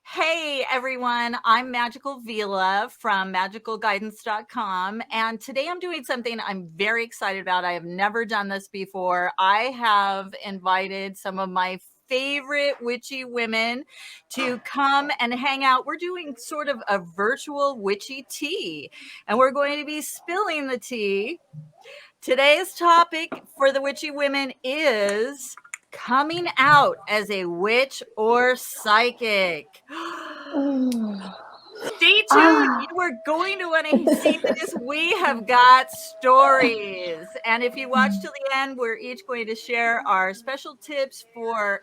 Hey everyone, I'm Magical Veela from magicalguidance.com, and today I'm doing something I'm very excited about. I have never done this before. I have invited some of my favorite witchy women to come and hang out. We're doing sort of a virtual witchy tea, and we're going to be spilling the tea. Today's topic for the witchy women is coming out as a witch or psychic. Stay tuned. You are going to want to see this. We have got stories. And if you watch till the end, we're each going to share our special tips for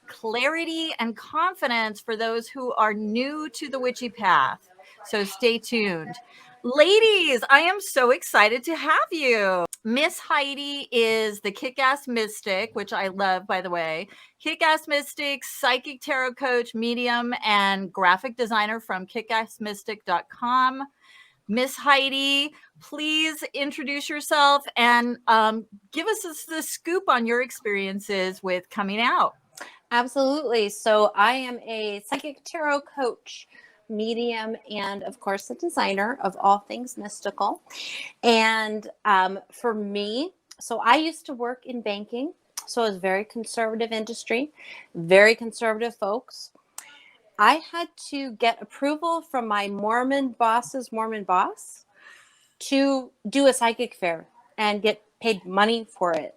clarity and confidence for those who are new to the witchy path. So stay tuned. Ladies, I am so excited to have you. Miss Heidi is the kick-ass mystic, which I love, by the way. Kick-ass mystic, psychic tarot coach, medium, and graphic designer from kickassmystic.com. Miss Heidi, please introduce yourself and give us the scoop on your experiences with coming out. Absolutely. So I am a psychic tarot coach, medium, and of course a designer of all things mystical. And for me, so I used to work in banking. So it was very conservative industry, very conservative folks. I had to get approval from my Mormon boss's Mormon boss to do a psychic fair and get paid money for it.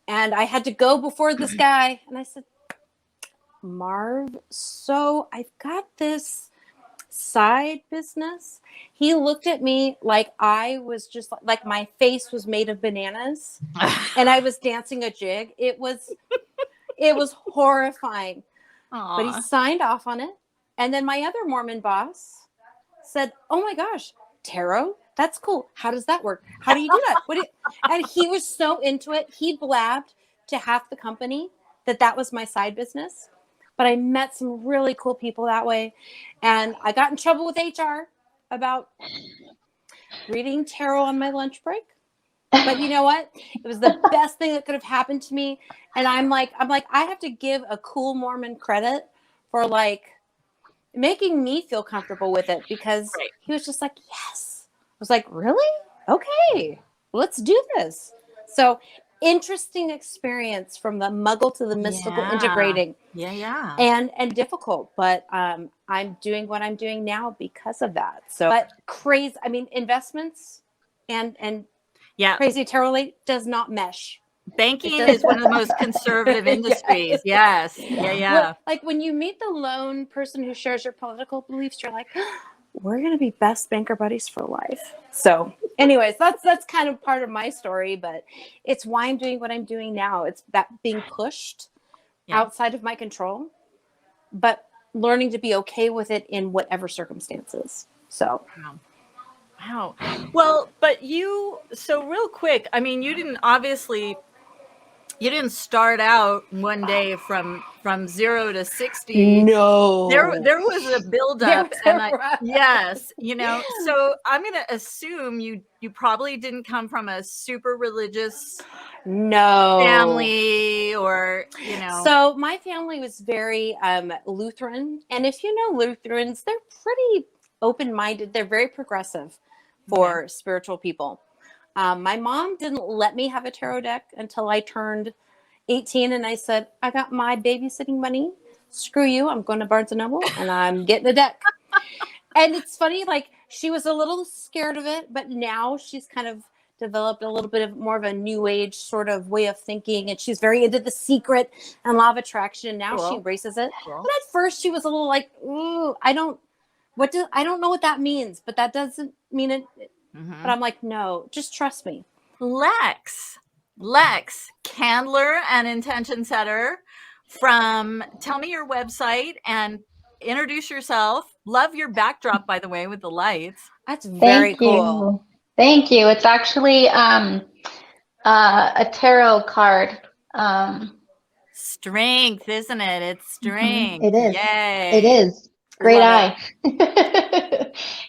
And I had to go before this guy and I said, Marv, so I've got this side business. He looked at me like I was just like my face was made of bananas and I was dancing a jig. It was horrifying. Aww. But he signed off on it. And then my other Mormon boss said, oh my gosh, tarot? That's cool. How does that work? How do you do that? And he was so into it. He blabbed to half the company that was my side business. But I met some really cool people that way. And I got in trouble with HR about reading tarot on my lunch break. But you know what? It was the best thing that could have happened to me. And I'm like, I have to give a cool Mormon credit for like making me feel comfortable with it, because he was just like, yes. I was like, really? Okay, let's do this. So interesting experience from the muggle to the mystical integrating. Yeah. And difficult, but I'm doing what I'm doing now because of that. So, but crazy, I mean, investments and crazy tarot does not mesh. Banking is one of the most conservative industries. Yes. Yeah. Like when you meet the lone person who shares your political beliefs, you're like, we're going to be best banker buddies for life. So anyways, that's kind of part of my story, but it's why I'm doing what I'm doing now. It's that being pushed outside of my control, but learning to be okay with it in whatever circumstances. So. Wow. Well, but so real quick, I mean, you didn't start out one day from 0 to 60. No. There was a buildup. Yes, so I'm going to assume you probably didn't come from a super religious family or. So my family was very Lutheran. And if you know Lutherans, they're pretty open-minded. They're very progressive for spiritual people. My mom didn't let me have a tarot deck until I turned 18. And I said, I got my babysitting money. Screw you. I'm going to Barnes & Noble and I'm getting a deck. And it's funny, like she was a little scared of it, but now she's kind of developed a little bit of more of a new age sort of way of thinking. And she's very into The Secret and Law of Attraction. Now she embraces it. But at first she was a little like, ooh, I don't know what that means, but that doesn't mean it. Mm-hmm. But I'm like, no, just trust me. Lex, Candler and intention setter tell me your website and introduce yourself. Love your backdrop, by the way, with the lights. That's very cool. Thank you. It's actually a tarot card. Strength, isn't it? It's strength. It is. Yay. It is. Great eye.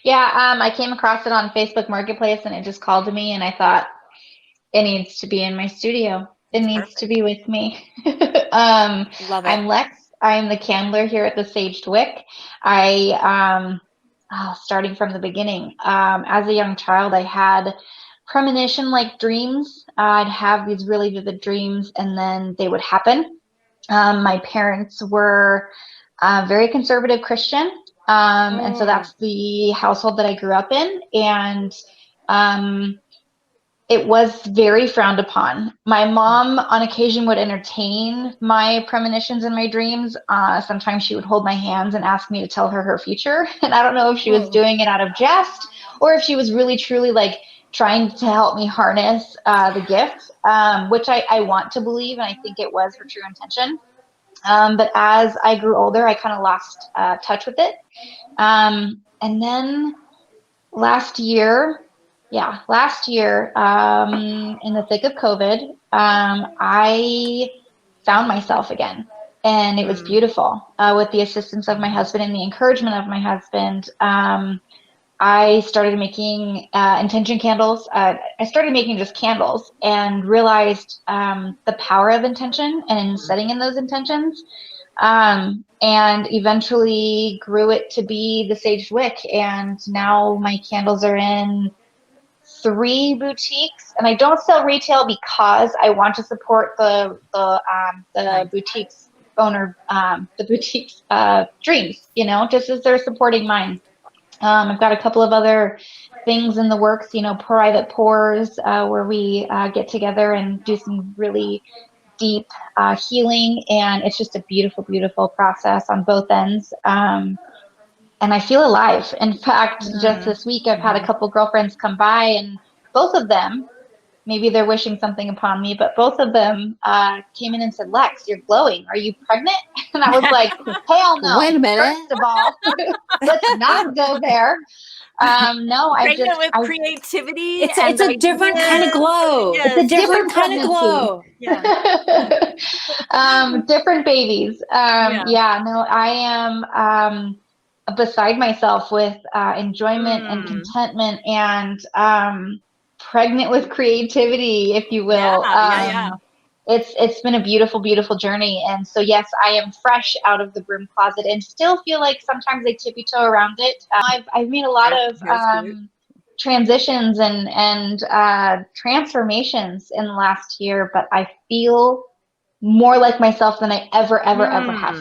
I came across it on Facebook Marketplace and it just called to me and I thought it needs to be in my studio. It needs to be with me. Love it. I'm Lex. I'm the candler here at the Saged Wick. Starting from the beginning, as a young child, I had premonition-like dreams. I'd have these really vivid dreams, and then they would happen. My parents were very conservative Christian, and so that's the household that I grew up in, and it was very frowned upon. My mom on occasion would entertain my premonitions and my dreams. Sometimes she would hold my hands and ask me to tell her future. And I don't know if she was doing it out of jest or if she was really truly like trying to help me harness the gift, which I want to believe, and I think it was her true intention. But as I grew older, I kind of lost touch with it. And then last year, in the thick of COVID, I found myself again, and it was beautiful. With the assistance of my husband and the encouragement of my husband, I started making intention candles. I started making just candles and realized the power of intention and setting in those intentions. And eventually grew it to be the Sage Wick. And now my candles are in 3 boutiques, and I don't sell retail because I want to support the boutiques owner, the boutiques dreams, just as they're supporting mine. I've got a couple of other things in the works, private pours, where we get together and do some really deep healing, and it's just a beautiful, beautiful process on both ends. And I feel alive. In fact, just this week, I've had a couple girlfriends come by, and both of them, maybe they're wishing something upon me, but both of them came in and said, "Lex, you're glowing. Are you pregnant?" And I was like, "Hell no. Wait a minute. First of all, let's not go there." No, Pregnant with creativity. It's a different kind of glow. Yes. It's a different kind of glow. Yeah. Different babies. No, I am beside myself with enjoyment and contentment and pregnant with creativity, if you will. It's been a beautiful, beautiful journey. And so, yes, I am fresh out of the broom closet and still feel like sometimes I tippy toe around it. I've made a lot of transitions and transformations in the last year, but I feel more like myself than I ever have.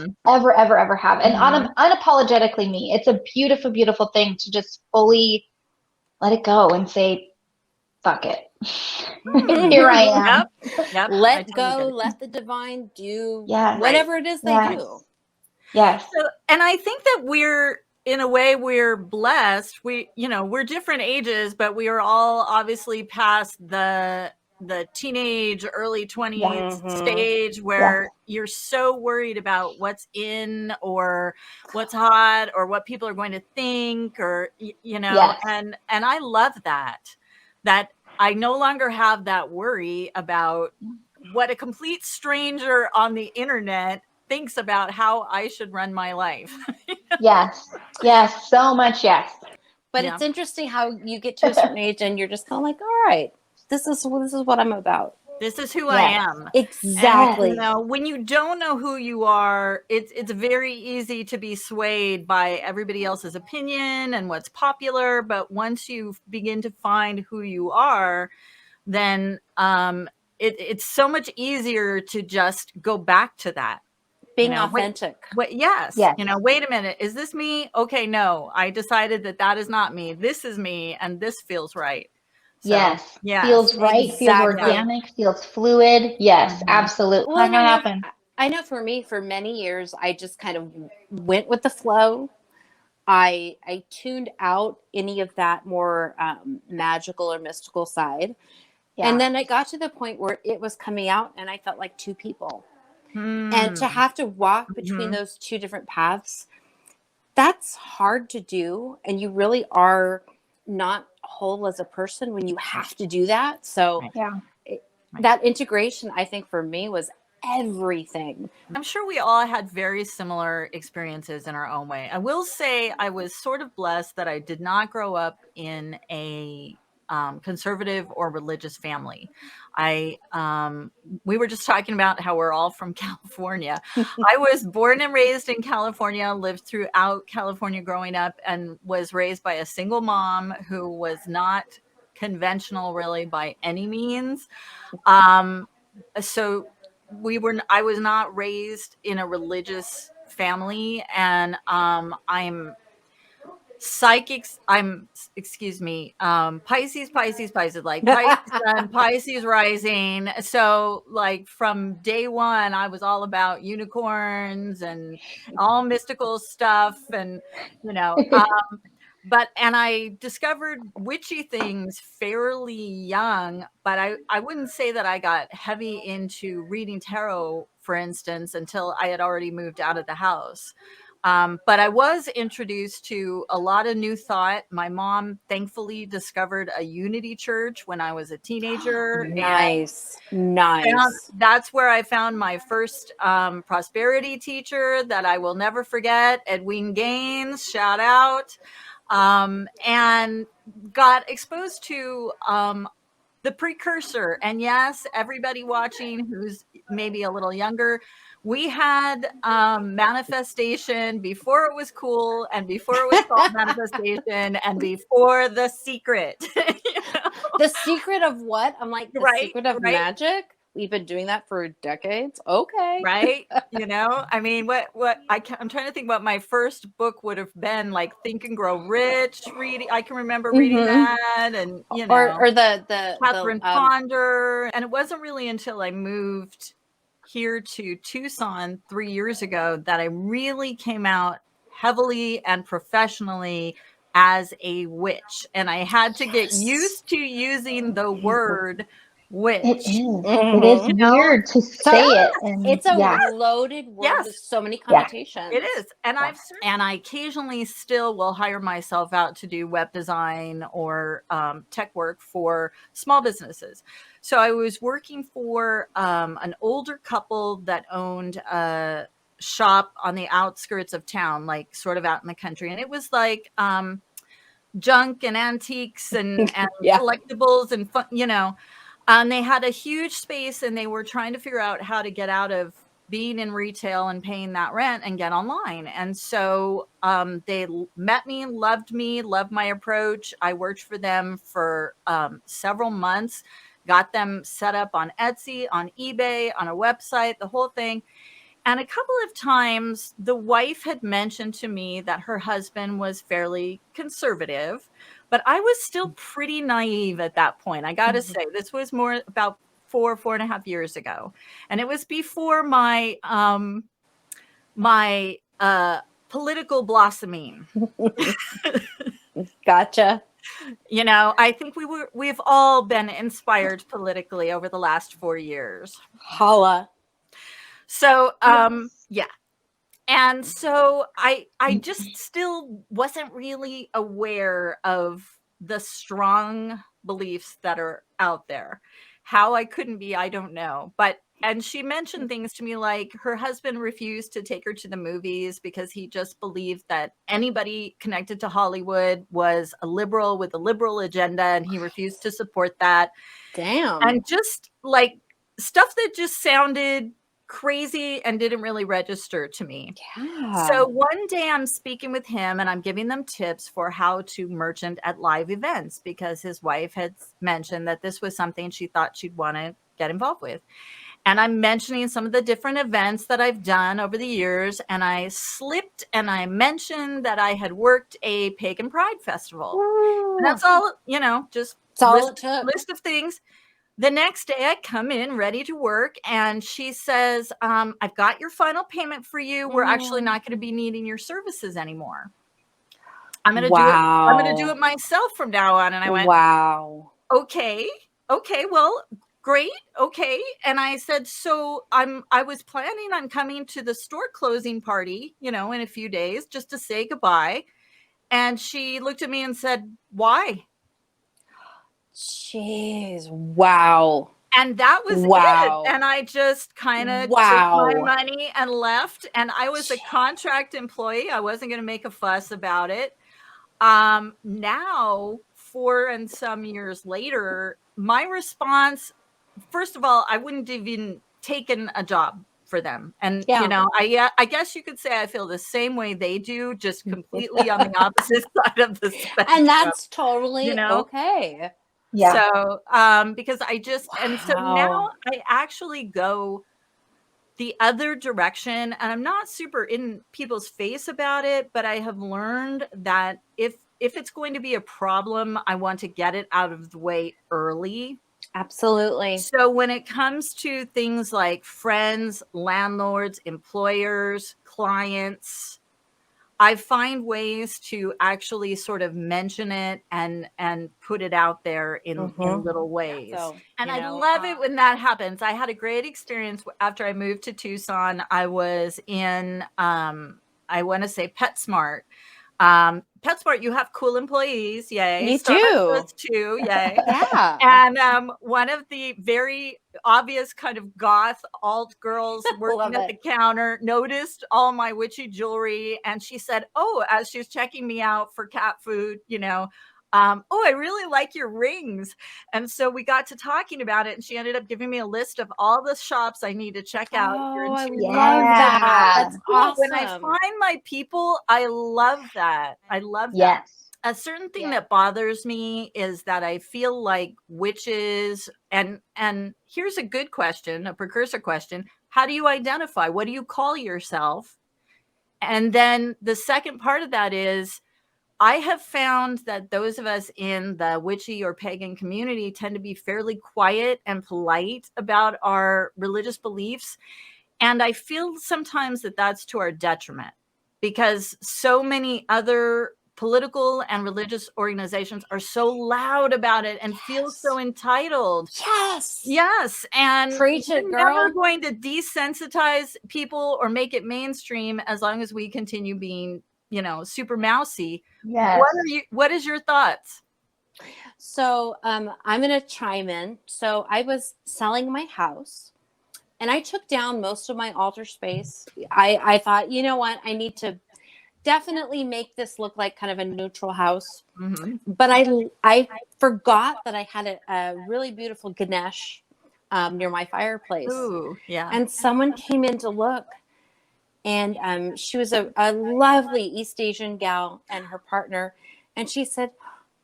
And unapologetically me. It's a beautiful, beautiful thing to just fully let it go and say, fuck it. Here I am. Yep. Let go, let the divine do whatever it is they do. Yes. So, and I think that in a way, we're blessed. We're different ages, but we are all obviously past the teenage, early 20s stage where you're so worried about what's in or what's hot or what people are going to think or, and I love that I no longer have that worry about what a complete stranger on the internet thinks about how I should run my life. Yes, so much yes. But it's interesting how you get to a certain age and you're just kind of like, all right, this is what I'm about. This is who I am. Exactly. And, when you don't know who you are, it's very easy to be swayed by everybody else's opinion and what's popular. But once you begin to find who you are, then it's so much easier to just go back to that. Being authentic. Yes. Wait a minute. Is this me? Okay, no. I decided that is not me. This is me, and this feels right. So, yes. Feels right, feels organic, feels fluid. Yes, absolutely. Well, I know for me, for many years, I just kind of went with the flow. I tuned out any of that more magical or mystical side. Yeah. And then it got to the point where it was coming out and I felt like two people. And to have to walk between those two different paths, that's hard to do. And you really are not whole as a person when you have to do that. So that integration, I think for me was everything. I'm sure we all had very similar experiences in our own way. I will say I was sort of blessed that I did not grow up in a conservative or religious family. We were just talking about how we're all from California. I was born and raised in California, lived throughout California growing up, and was raised by a single mom who was not conventional really by any means. So I was not raised in a religious family, and I'm psychics. Excuse me, Pisces, like Pisces sun, Pisces rising. So like from day one, I was all about unicorns and all mystical stuff, and you know, and I discovered witchy things fairly young, but I wouldn't say that I got heavy into reading tarot, for instance, until I had already moved out of the house. But I was introduced to a lot of new thought. My mom thankfully discovered a Unity Church when I was a teenager. Nice. That's where I found my first prosperity teacher that I will never forget, Edwin Gaines, shout out. And got exposed to the precursor. And yes, everybody watching who's maybe a little younger, we had manifestation before it was cool, and before it was called manifestation, and before The Secret. You know? The secret of what? I'm like, the secret of magic? We've been doing that for decades. Okay. Right. You know, I mean, I'm trying to think what my first book would have been, like Think and Grow Rich reading. I can remember reading that, and, you know, or the Catherine Ponder. And it wasn't really until I moved here to Tucson 3 years ago that I really came out heavily and professionally as a witch. And I had to get used to using the word witch. It is weird to say it. And it's a loaded word with so many connotations. It is. And I occasionally still will hire myself out to do web design or tech work for small businesses. So I was working for an older couple that owned a shop on the outskirts of town, like sort of out in the country. And it was like junk and antiques and collectibles and fun, you know. They had a huge space, and they were trying to figure out how to get out of being in retail and paying that rent and get online. And so they met me, loved my approach. I worked for them for several months, got them set up on Etsy, on eBay, on a website, the whole thing. And a couple of times the wife had mentioned to me that her husband was fairly conservative, but I was still pretty naive at that point. I got to say, this was more about 4.5 years ago. And it was before my political blossoming. Gotcha. You know, I think we've all been inspired politically over the last 4 years. Holla. So, yeah. And so I just still wasn't really aware of the strong beliefs that are out there. How I couldn't be, I don't know. And she mentioned things to me like her husband refused to take her to the movies because he just believed that anybody connected to Hollywood was a liberal with a liberal agenda, and he refused to support that. Damn. And just like stuff that just sounded crazy and didn't really register to me. Yeah. So one day I'm speaking with him, and I'm giving them tips for how to merchant at live events, because his wife had mentioned that this was something she thought she'd want to get involved with. And I'm mentioning some of the different events that I've done over the years. And I slipped and I mentioned that I had worked a pagan pride festival. And that's all, you know, just list of things. The next day I come in ready to work, and she says, I've got your final payment for you. We're actually not going to be needing your services anymore. I'm going to do it myself from now on. And I went, wow. Okay, well, great. Okay. And I said, so I was planning on coming to the store closing party, you know, in a few days just to say goodbye. And she looked at me and said, why? Jeez. Wow. And that was it. And I just kind of took my money and left. And I was a contract employee. I wasn't going to make a fuss about it. Now, 4 and some years later, my response, first of all, I wouldn't have even taken a job for them. And, Yeah. you know, I guess you could say I feel the same way they do, just completely on the opposite side of the spectrum. And that's totally you know? okay. Yeah. So, because I just, and so now Wow. I actually go the other direction, and I'm not super in people's face about it, but I have learned that if it's going to be a problem, I want to get it out of the way early. Absolutely. So when it comes to things like friends, landlords, employers, clients, I find ways to actually sort of mention it and put it out there in little ways. So, And you I know, love it when that happens. I had a great experience after I moved to Tucson. I was in I want to say PetSmart. PetSmart, you have cool employees, yay. You Starbucks do. does too, yay. Yeah. And one of the very obvious kind of goth alt girls working Love at it. the counter noticed all my witchy jewelry, and she said, "Oh," as she was checking me out for cat food, you know, "Oh, I really like your rings." And so we got to talking about it, and she ended up giving me a list of all the shops I need to check out here in Oh, I Tucson. love that. Yeah. That's awesome. When I find my people, I love that. I love that. Yes. A certain thing that bothers me is that I feel like witches, and here's a good question, a precursor question. How do you identify? What do you call yourself? And then the second part of that is, I have found that those of us in the witchy or pagan community tend to be fairly quiet and polite about our religious beliefs. And I feel sometimes that that's to our detriment, because so many other political and religious organizations are so loud about it and feel so entitled. Yes. Yes. And Preach it, we're never girl. going to desensitize people or make it mainstream as long as we continue being, you know, super mousy. Yes. What is your thoughts? So I'm going to chime in. So I was selling my house, and I took down most of my altar space. I thought, you know what? I need to definitely make this look like kind of a neutral house. Mm-hmm. But I forgot that I had a really beautiful Ganesh near my fireplace. Ooh, yeah. And someone came in to look. And she was a lovely East Asian gal and her partner. And she said,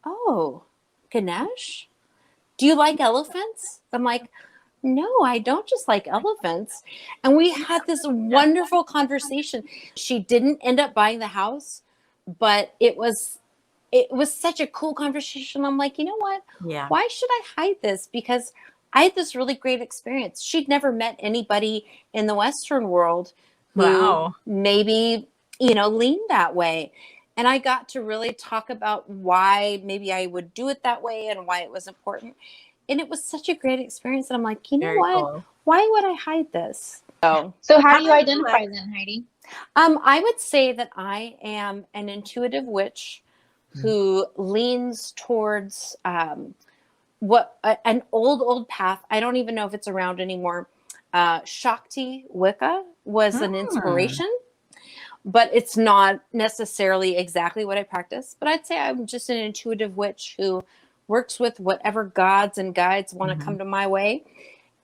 "Oh, Ganesh, do you like elephants?" I'm like, "No, I don't just like elephants." And we had this wonderful conversation. She didn't end up buying the house, but it was such a cool conversation. I'm like, you know what? Yeah. Why should I hide this? Because I had this really great experience. She'd never met anybody in the Western world who maybe, you know, leaned that way. And I got to really talk about why maybe I would do it that way and why it was important. And it was such a great experience. And I'm like, you know what? Cool. Why would I hide this? So how do you identify then, Heidi? I would say that I am an intuitive witch who leans towards an old path. I don't even know if it's around anymore. Shakti Wicca was an inspiration, but it's not necessarily exactly what I practice. But I'd say I'm just an intuitive witch who works with whatever gods and guides want to come to my way.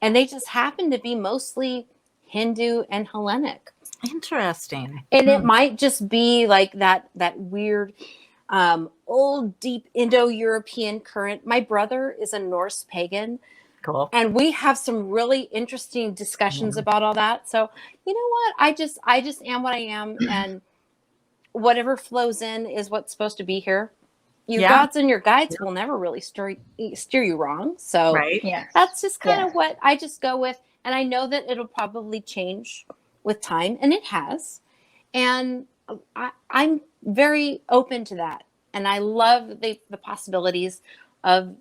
And they just happen to be mostly Hindu and Hellenic. Interesting. And it might just be like that weird old deep Indo-European current. My brother is a Norse pagan. Cool. And we have some really interesting discussions about all that. So, you know what? I just am what I am, and whatever flows in is what's supposed to be here. Your gods and your guides will never really steer you wrong. So that's just kind of what I just go with. And I know that it'll probably change with time, and it has. And I'm very open to that. And I love the possibilities of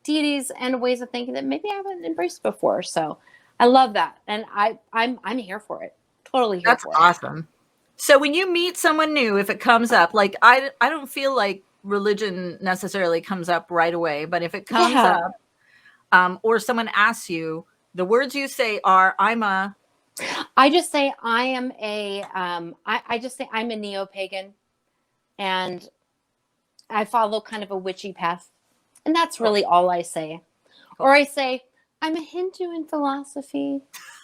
deities and ways of thinking that maybe I haven't embraced before. So I love that. And I'm here for it. Totally here for it. That's awesome. So when you meet someone new, if it comes up, like I don't feel like religion necessarily comes up right away, but if it comes up, or someone asks you, the words you say are, I just say I am I just say I'm a neo-pagan, and I follow kind of a witchy path. And that's really all I say. Cool. Or I say, I'm a Hindu in philosophy,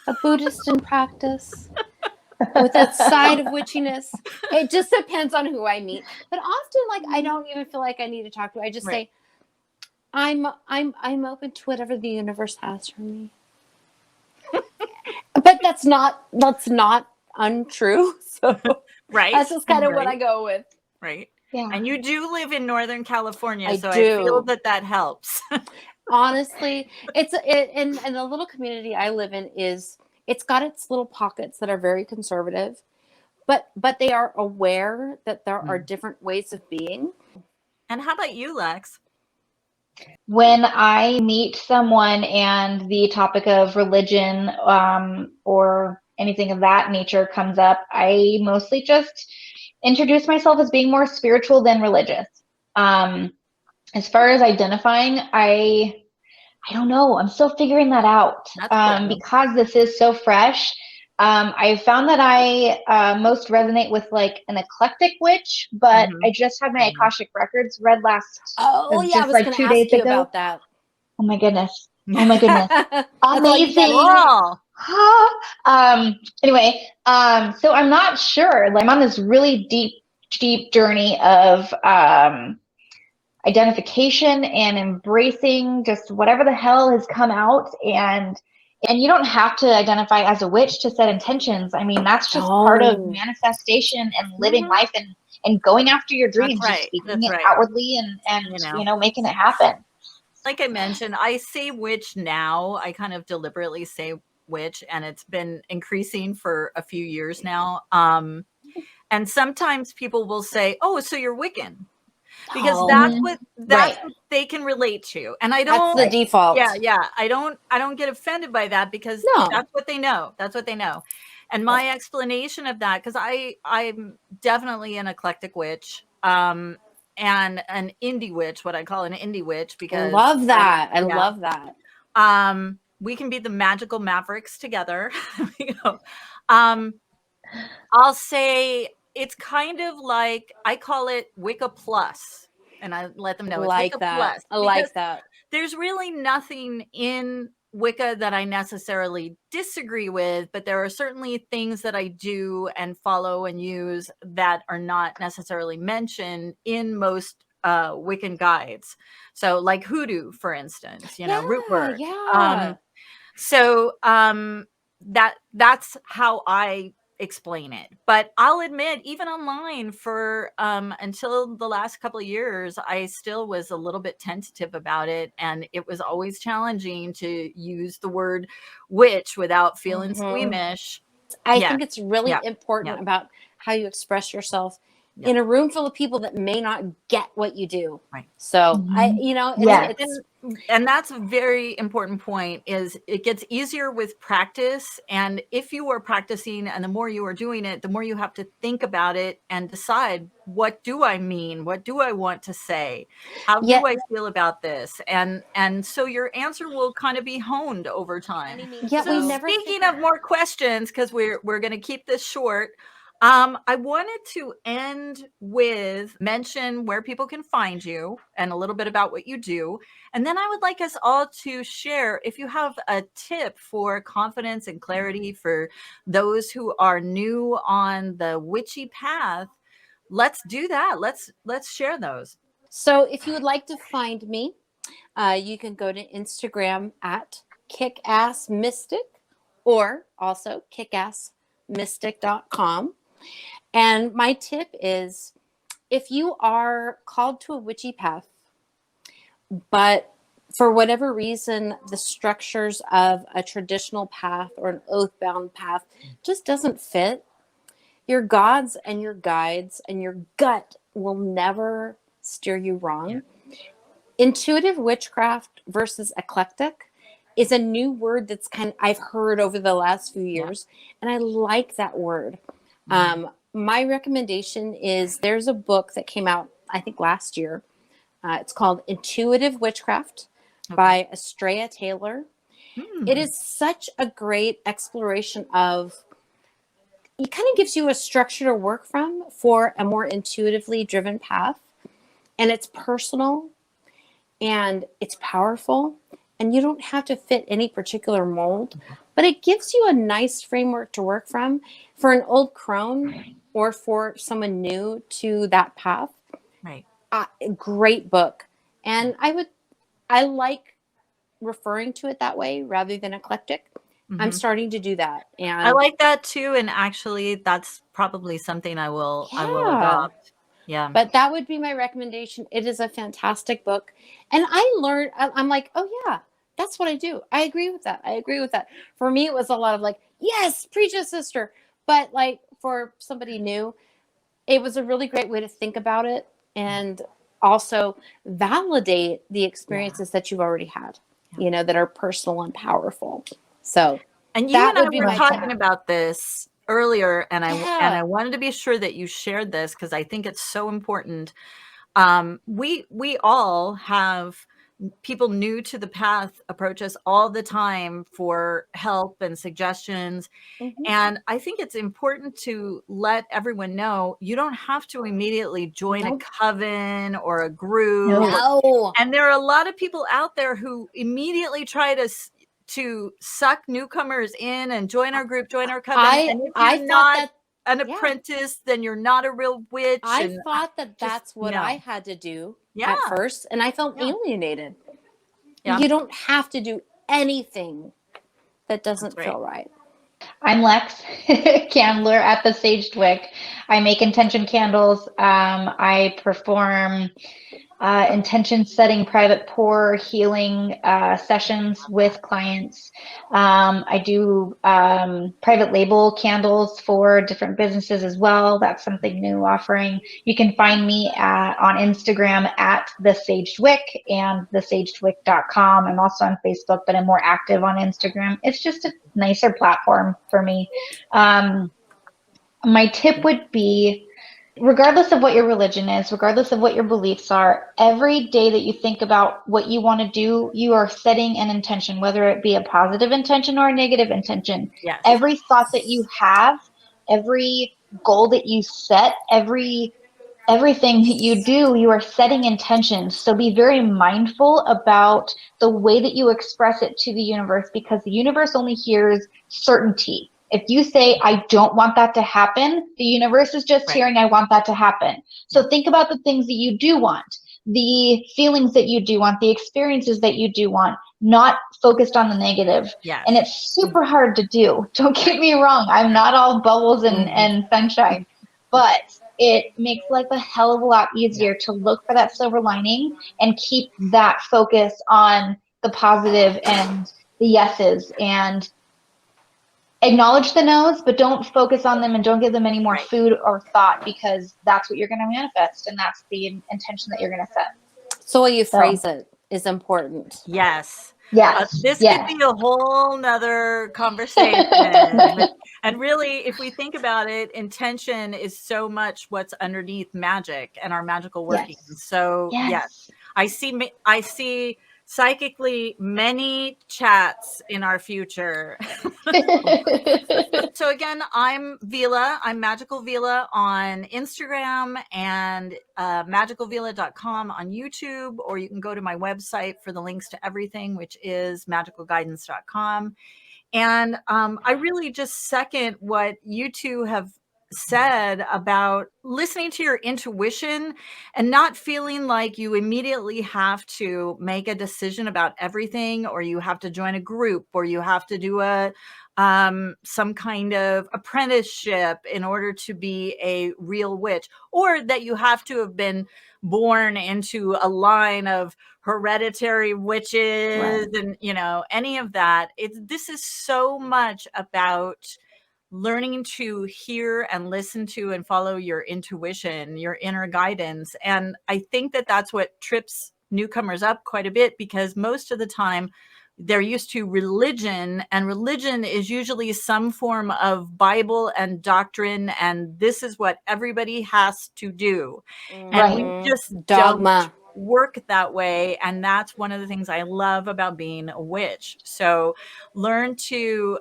a Buddhist in practice, with a side of witchiness. It just depends on who I meet. But often, like, I don't even feel like I need to talk to. I just say, I'm open to whatever the universe has for me. But that's not untrue. So Right. that's just kind of what I go with. Right. Yeah. And you do live in Northern California, I so do. I feel that helps. Honestly, in the little community I live in it's got its little pockets that are very conservative, but they are aware that there are different ways of being. And how about you, Lex? When I meet someone and the topic of religion or anything of that nature comes up, I mostly just introduce myself as being more spiritual than religious. As far as identifying, I don't know. I'm still figuring that out. That's cool. Because this is so fresh. I found that I most resonate with like an eclectic witch, but I just had my Akashic records read I was like going 2 to days ask you ago. about that. Oh my goodness. Oh my goodness. Amazing. Anyway, so I'm not sure. Like, I'm on this really deep journey of identification and embracing just whatever the hell has come out, and you don't have to identify as a witch to set intentions. I mean, that's just part of manifestation and living life and going after your dreams, just speaking it outwardly and you know, making it happen. Like I mentioned, I say witch now. I kind of deliberately say witch, and it's been increasing for a few years now. And sometimes people will say, "Oh, so you're Wiccan," because that's what they can relate to. And I don't. That's the default. Yeah. I don't get offended by that because that's what they know. That's what they know. And my explanation of that, because I'm definitely an eclectic witch. And an indie witch, what I call an indie witch, because love that. I love that. We can be the magical mavericks together. I'll say it's kind of like, I call it Wicca Plus, and I let them know it's like Wicca that. Plus. I like that. There's really nothing in Wicca that I necessarily disagree with, but there are certainly things that I do and follow and use that are not necessarily mentioned in most Wiccan guides. So like hoodoo, for instance, root word. That's how I explain it. But I'll admit, even online for until the last couple of years, I still was a little bit tentative about it, and it was always challenging to use the word witch without feeling squeamish. I think it's really important about how you express yourself in a room full of people that may not get what you do. Right. So and that's a very important point, is it gets easier with practice. And if you are practicing and the more you are doing it, the more you have to think about it and decide, what do I mean? What do I want to say? How do I feel about this? And so your answer will kind of be honed over time. Speaking of more questions, because we're going to keep this short, I wanted to end with mention where people can find you and a little bit about what you do. And then I would like us all to share if you have a tip for confidence and clarity for those who are new on the witchy path. Let's do that. Let's share those. So if you would like to find me, you can go to Instagram at kickassmystic, or also kickassmystic.com. And my tip is, if you are called to a witchy path, but for whatever reason, the structures of a traditional path or an oath-bound path just doesn't fit, your gods and your guides and your gut will never steer you wrong. Intuitive witchcraft versus eclectic is a new word that's I've heard over the last few years, and I like that word. My recommendation is, there's a book that came out, I think last year. It's called Intuitive Witchcraft by Estrella Taylor. It is such a great exploration of, it kind of gives you a structure to work from for a more intuitively driven path. And it's personal. and it's powerful, and you don't have to fit any particular mold, but it gives you a nice framework to work from for an old crone or for someone new to that path. Right. Great book. And I like referring to it that way rather than eclectic. I'm starting to do that. And I like that too. And actually that's probably something I will adopt. Yeah. But that would be my recommendation. It is a fantastic book. And I learned, I'm like, oh yeah, that's what I do. I agree with that. I agree with that. For me, it was a lot of like, yes, preach it, sister. But like for somebody new, it was a really great way to think about it and also validate the experiences that you've already had, you know, that are personal and powerful. So, and you and I were talking about this earlier, and I wanted to be sure that you shared this because I think it's so important. We all have people new to the path approach us all the time for help and suggestions. And I think it's important to let everyone know you don't have to immediately join a coven or a group. No. And there are a lot of people out there who immediately try to suck newcomers in and join our group, join our coven. And if you're not an apprentice, then you're not a real witch. I thought that that's what I had to do at first, and I felt alienated. You don't have to do anything that doesn't feel right. I'm Lex, candler at the Saged Wick. I make intention candles. I perform intention setting private pour healing sessions with clients. I do private label candles for different businesses as well. That's something new offering. You can find me on Instagram at the Saged Wick and thesagedwick.com. I'm also on Facebook, but I'm more active on Instagram. It's just a nicer platform for me. My tip would be, regardless of what your religion is, regardless of what your beliefs are, every day that you think about what you want to do, you are setting an intention, whether it be a positive intention or a negative intention. Yes. Every thought that you have, every goal that you set, everything that you do, you are setting intentions. So be very mindful about the way that you express it to the universe, because the universe only hears certainty. If you say, I don't want that to happen, the universe is just hearing, I want that to happen. So think about the things that you do want, the feelings that you do want, the experiences that you do want, not focused on the negative. Yes. And it's super hard to do. Don't get me wrong. I'm not all bubbles and sunshine, but it makes life a hell of a lot easier to look for that silver lining and keep that focus on the positive and the yeses, and acknowledge the no's, but don't focus on them and don't give them any more food or thought, because that's what you're going to manifest, and that's the intention that you're going to set. So what you phrase it is important. Yes. Yes. This could be a whole nother conversation. And really, if we think about it, intention is so much what's underneath magic and our magical working. So yes, I see psychically many chats in our future. So again, I'm Veela. I'm Magical Veela on Instagram and magicalveela.com on YouTube, or you can go to my website for the links to everything, which is magicalguidance.com. And I really just second what you two have said about listening to your intuition and not feeling like you immediately have to make a decision about everything, or you have to join a group, or you have to do some kind of apprenticeship in order to be a real witch, or that you have to have been born into a line of hereditary witches and any of that. This is so much about learning to hear and listen to and follow your intuition, your inner guidance. And I think that that's what trips newcomers up quite a bit, because most of the time they're used to religion, and religion is usually some form of Bible and doctrine, and this is what everybody has to do. And we just don't work that way. And that's one of the things I love about being a witch. So learn to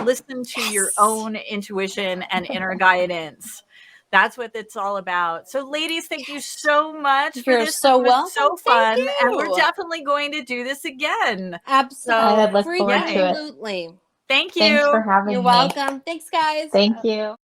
listen to your own intuition and inner guidance. That's what it's all about. So ladies, thank you so much for You're this. so This was welcome. so Thank fun. And we're you. definitely going to do this again. Absolutely. I look forward to it. Absolutely. Thank you. Thanks for having You're me. welcome. Thanks, guys. Thank you.